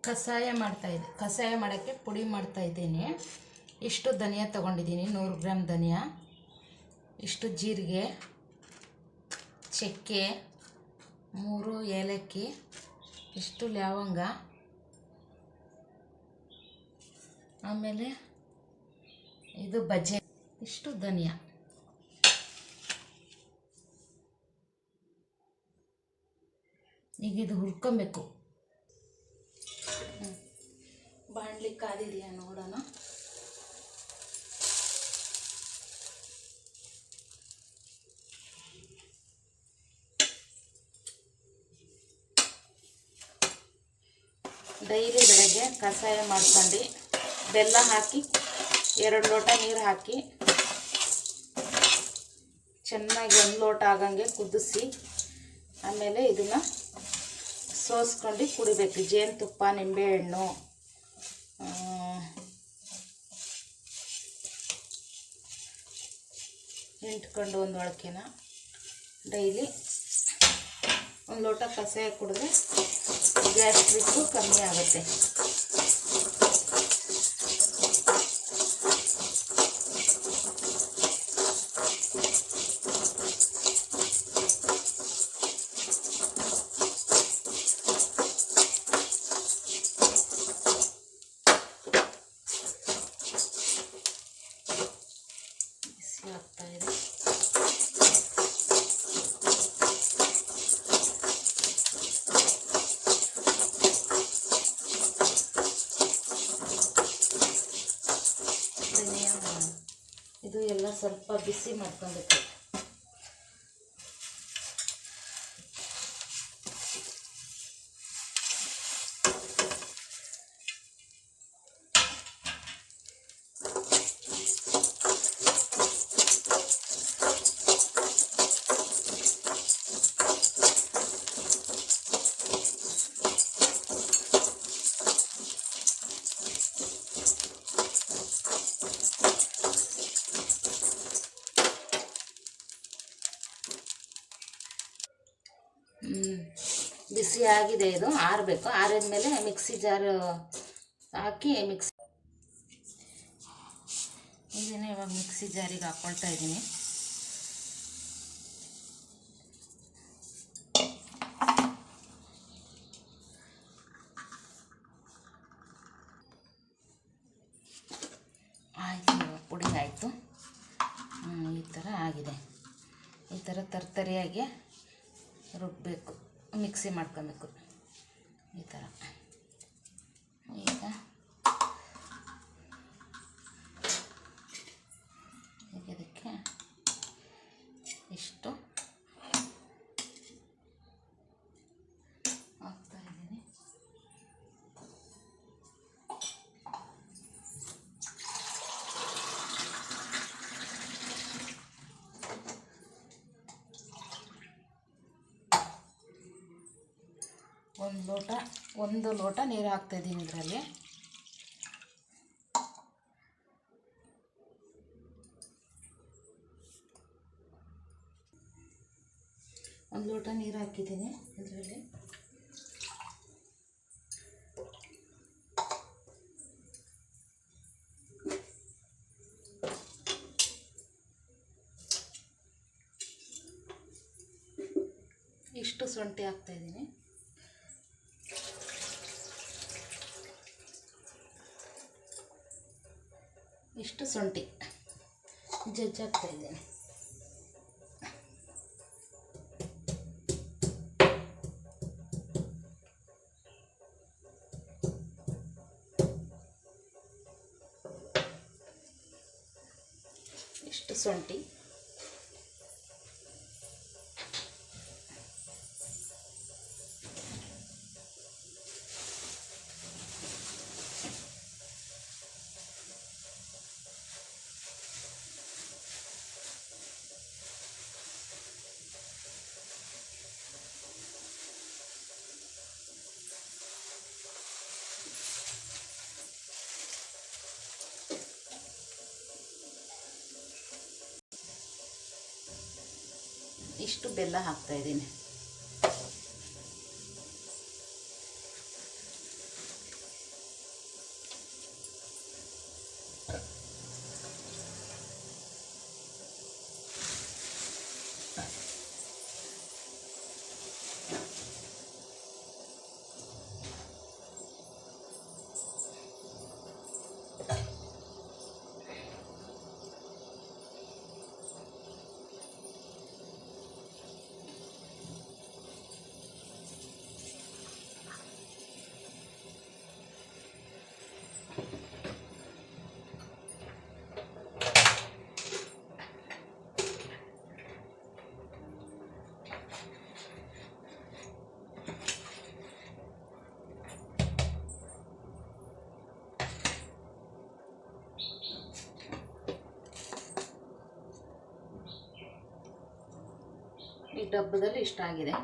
ಕಷಾಯ ಮಾಡೋಕ್ಕೆ ಪುಡಿ ಮಾಡ್ತಾಯಿದ್ದೀನಿ. ಇಷ್ಟು ಧನಿಯಾ ತೊಗೊಂಡಿದ್ದೀನಿ, 100 ಗ್ರಾಮ್ ಧನಿಯಾ, ಇಷ್ಟು ಜೀರಿಗೆ, ಚಕ್ಕೆ, 3 ಏಲಕ್ಕಿ, ಇಷ್ಟು ಲವಂಗ, ಆಮೇಲೆ ಇದು ಬಜೆ, ಇಷ್ಟು ಧನಿಯಾ. ಈಗ ಇದು ಹುರ್ಕೊಬೇಕು. ಬಾಣಲಿ ಕಾದಿದೆಯಾ ನೋಡೋಣ. ಡೈಲಿ ಬೆಳಗ್ಗೆ ಕಷಾಯ ಮಾಡ್ಕೊಂಡು ಬೆಲ್ಲ ಹಾಕಿ 2 ಲೋಟ ನೀರು ಹಾಕಿ ಚೆನ್ನಾಗಿ 1 ಲೋಟ ಆಗಂಗೆ ಕುದಿಸಿ ಆಮೇಲೆ ಇದನ್ನು ಸೋಸ್ಕೊಂಡು ಕುಡಿಬೇಕು. ಜೇನುತುಪ್ಪ, ನಿಂಬೆಹಣ್ಣು, ಹಿಂಡ್ಕೊಂಡು ಒಂದು ಒಳಕೆನ ಡೈಲಿ 1 ಲೋಟ ಕಷಾಯ ಕುಡಿದ್ರೆ ಗ್ಯಾಸ್ಟ್ರಿಕ್ಕು ಕಮ್ಮಿ ಆಗುತ್ತೆ. ಬಿಸಿ ಆಗ್ತಾ ಇದೆ. ಇದು ಎಲ್ಲ ಸ್ವಲ್ಪ ಬಿಸಿ ಮಾಡ್ಕೊಬೇಕು. ಬಿಸಿ ಆಗಿದೆ, ಇದು ಆರಬೇಕು. ಆರಿದ ಮೇಲೆ ಮಿಕ್ಸಿ ಜಾರ್ ಹಾಕಿ ಇದನ್ನೇ ಇವಾಗ ಮಿಕ್ಸಿ ಜಾರಿಗೆ ಹಾಕ್ಕೊಳ್ತಾ ಇದ್ದೀನಿ. ಆಯಿತು, ಪುಡಿ ಆಯಿತು. ಈ ಥರ ಆಗಿದೆ. ಈ ಥರ ತರ್ತರಿಯಾಗಿ ರುಬ್ಬಬೇಕು, ಮಿಕ್ಸಿ ಮಾಡ್ಕೊಬೇಕು ಈ ಥರ. ಈಗ ಇದಕ್ಕೆ ಇಷ್ಟು ಹಾಕ್ತಾಯಿದ್ದೀನಿ. ಒಂದು ಲೋಟ ನೀರು ಹಾಕ್ತಾಯಿದ್ದೀನಿ ಇದರಲ್ಲಿ. ಒಂದು ಲೋಟ ನೀರು ಹಾಕಿದ್ದೀನಿ ಇದರಲ್ಲಿ. ಇಷ್ಟು ಶುಂಠಿ ಹಾಕ್ತಾಯಿದ್ದೀನಿ. ಇಷ್ಟು ಶುಂಠಿ ಜಜ್ಜಾಗ್ತಾಯಿದ್ದೀನಿ. ಇಷ್ಟು ಶುಂಠಿ, ಇಷ್ಟು ಬೆಲ್ಲ ಹಾಕ್ತಾಯಿದ್ದೀನಿ. ಡಬ್ಬದಲ್ಲಿ ಇಷ್ಟ ಆಗಿದೆ.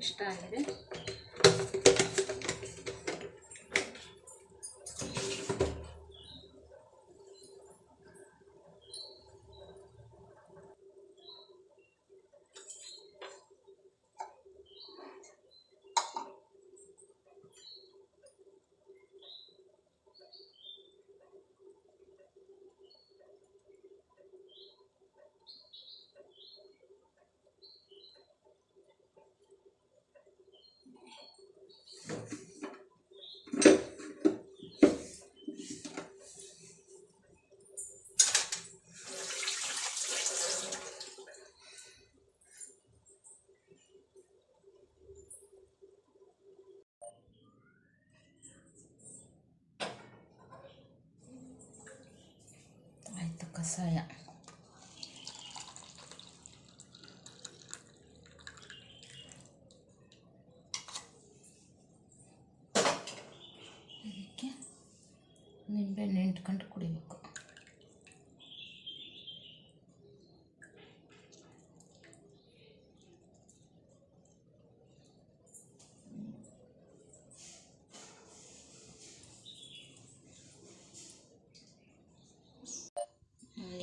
ಇಷ್ಟ ಆಗಿದೆ. ಆಯಿತು ಕಷಾಯ. ಇದಕ್ಕೆ ನಿಂಬೆಹಣ್ಣು ಹಿಂಡ್ಕೊಂಡು ಕುಡಿಬೇಕು.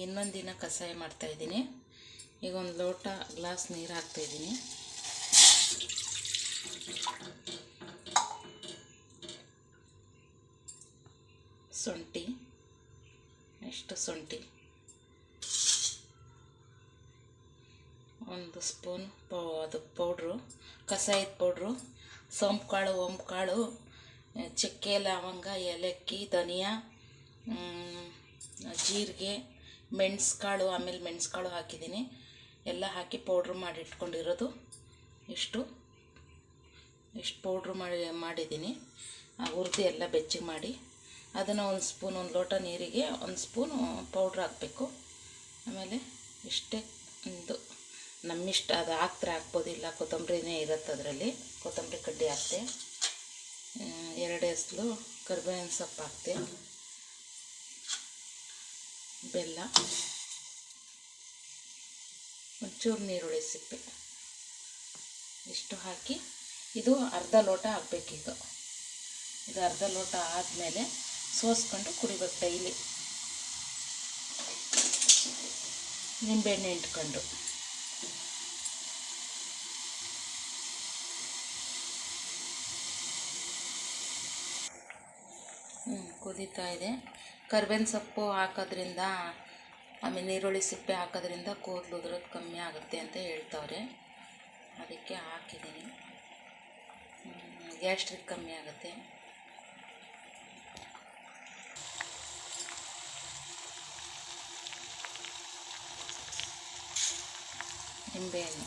ಇನ್ನೊಂದು ದಿನ ಕಷಾಯ ಮಾಡ್ತಾಯಿದ್ದೀನಿ. ಈಗ ಒಂದು ಲೋಟ ಗ್ಲಾಸ್ ನೀರು ಹಾಕ್ತಾಯಿದ್ದೀನಿ. ಶುಂಠಿ, ಎಷ್ಟು ಶುಂಠಿ, ಒಂದು ಸ್ಪೂನ್ ಅದು ಪೌಡ್ರು, ಕಷಾಯದ ಪೌಡ್ರು, ಸೋಂಪು ಕಾಳು, ಓಂಪು ಕಾಳು, ಚಕ್ಕೆ, ಲವಂಗ, ಏಲಕ್ಕಿ, ಧನಿಯಾ, ಜೀರಿಗೆ, ಮೆಣಸುಕಾಳು, ಆಮೇಲೆ ಮೆಣಸುಕಾಳು ಹಾಕಿದ್ದೀನಿ. ಎಲ್ಲ ಹಾಕಿ ಪೌಡ್ರ್ ಮಾಡಿ ಇಟ್ಕೊಂಡಿರೋದು ಇಷ್ಟು ಪೌಡ್ರ್ ಮಾಡಿದ್ದೀನಿ. ಹುರಿದು ಎಲ್ಲ ಬೆಚ್ಚಗೆ ಮಾಡಿ ಅದನ್ನು ಒಂದು ಲೋಟ ನೀರಿಗೆ ಒಂದು ಸ್ಪೂನು ಪೌಡ್ರ್ ಹಾಕಬೇಕು. ಆಮೇಲೆ ಇಷ್ಟೇ, ಒಂದು ನಮ್ಮಿಷ್ಟ, ಅದು ಹಾಕ್ತಾರೆ ಹಾಕ್ಬೋದು, ಇಲ್ಲ ಕೊತ್ತಂಬರಿನೇ ಇರುತ್ತೆ ಅದರಲ್ಲಿ. ಕೊತ್ತಂಬರಿ ಕಡ್ಡಿ ಹಾಕ್ತೆ, 2 ಎಸಳು ಕರಿಬೇವಿನ ಸೊಪ್ಪು ಹಾಕ್ತೆ, ಬೆಲ್ಲ, ಒಂಚೂರು ನೀರುಳ್ಳಿ ಸಿಪ್ಪೆ, ಇಷ್ಟು ಹಾಕಿ ಇದು ಅರ್ಧ ಲೋಟ ಆಗಬೇಕೀಗ. ಇದು ಅರ್ಧ ಲೋಟ ಆದಮೇಲೆ ಸೋಸ್ಕೊಂಡು ಕುಡಿಬೇಕು ಡೈಲಿ, ನಿಂಬೆಹಣ್ಣು ಹಿಂಡ್ಕೊಂಡು. ಕುದೀತಾ ಇದೆ. ಕರಿಬೇವಿನ ಸೊಪ್ಪು ಹಾಕೋದ್ರಿಂದ, ಆಮೇಲೆ ನೀರುಳ್ಳಿ ಸಿಪ್ಪೆ ಹಾಕೋದ್ರಿಂದ ಕೂದಲು ಉದುರೋದು ಕಮ್ಮಿ ಆಗುತ್ತೆ ಅಂತ ಹೇಳ್ತವ್ರೆ. ಅದಕ್ಕೆ ಹಾಕಿದ್ದೀನಿ. ಗ್ಯಾಸ್ಟ್ರಿಕ್ ಕಮ್ಮಿ ಆಗುತ್ತೆ. ನಿಂಬೆಹಣ್ಣು